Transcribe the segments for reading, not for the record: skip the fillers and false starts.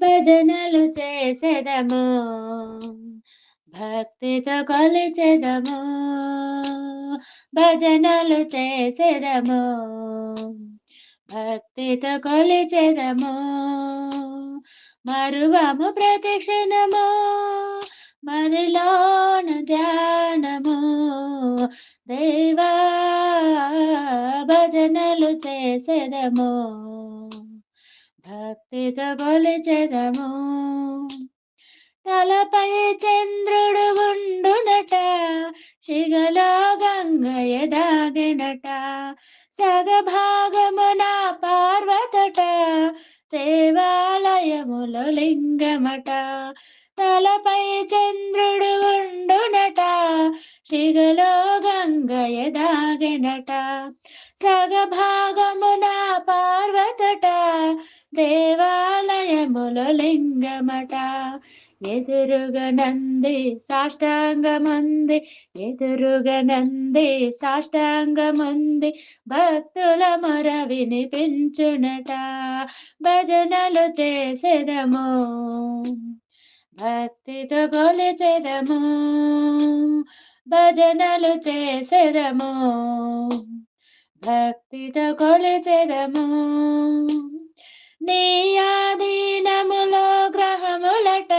భజనలు చేసెదము, భక్తితో కొలిచెదము. భజనలు చేసెదము, భక్తితో కొలిచెదము. మరువము ప్రతి క్షణము, మదిలోన ధ్యానము. దేవా భజనలు చేసెదము, భక్తితో కొలిచెదము. తలపై చంద్రుడు ఉండునట, శిగలో గంగయ్య దాగెనట. సగభాగమున పార్వతట, దేవాలయములో లింగమట. తలపై చంద్రుడు ఉండునట, శిగలో గంగయ్య దాగెనట. సగభాగమున పార్వతట, దేవాలయములో లింగమట. ఎదురుగా నంది సాష్టాంగముంది, ఎదురుగా నంది సాష్టాంగముంది. భక్తుల మొర వినిపించునట, భజనలు చేసెదము, భక్తితో కొలిచెదము. భజనలు చేసెదము, భక్తితో కొలిచెదము. నీ ఆధీనములో గ్రహములట,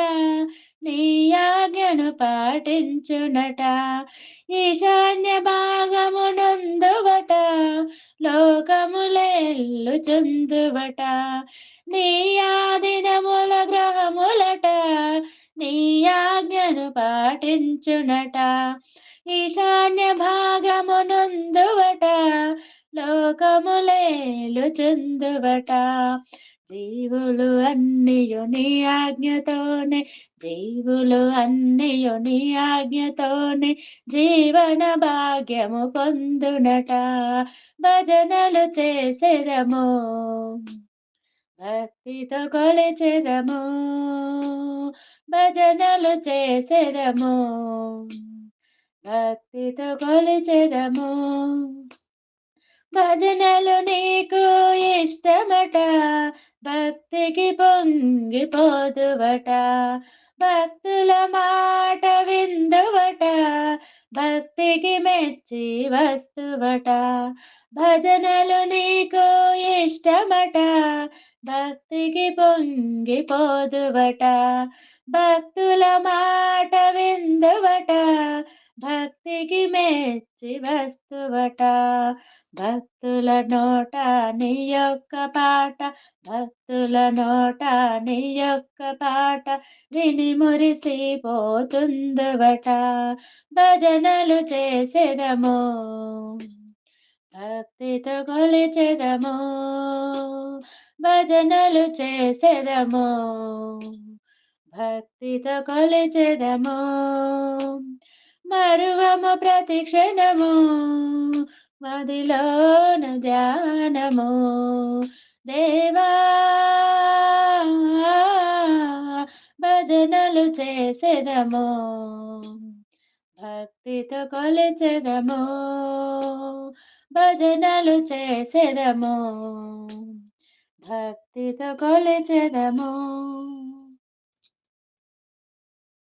నీ ఆజ్ఞను పాటించునట. ఈశాన్య భాగమునందువట, లోకములెల్లుచుందువట. నీ ఆధీనముల గ్రహములట, నీ ఆజ్ఞను పాటించునట. ఈశాన్య భాగమునందువట, లోకములేలుచుందువట. జీవులు అన్నియు నీ ఆజ్ఞతోనే, జీవులు అన్నియు నీ ఆజ్ఞతోనే జీవన భాగ్యము పొందునట. భజనలు చేసెదము, భక్తితో కొలిచెదము. భజనలు చేసెదము, భక్తితో కొలిచెదము. భజనలు నీకు ఇష్టమట, భక్తికి పొంగిపోదువట. భక్తుల మాట విందువట, భక్తికి మెచ్చి వస్తువట. భజనలు నీకు ఇష్టమట, భక్తికి పొంగిపోదువట. భక్తుల మాట విందువట, భక్తికి మెచ్చి వస్తువట. భక్తుల నోట నీ యొక్క పాట, భక్తుల నోట నీ యొక్క పాట విని మురిసిపోతుందువట. భజనలు చేసెదము, భక్తితో కొలిచెదము. భజనలు చేసెదము, భక్తితో కొలిచెదము. మరువము ప్రతి క్షణము, మదిలోన ధ్యానము. దేవా భజనలు చేసెదము, భక్తితో కొలిచెదము. భజనలు చేసెదము, భక్తితో కొలిచెదము.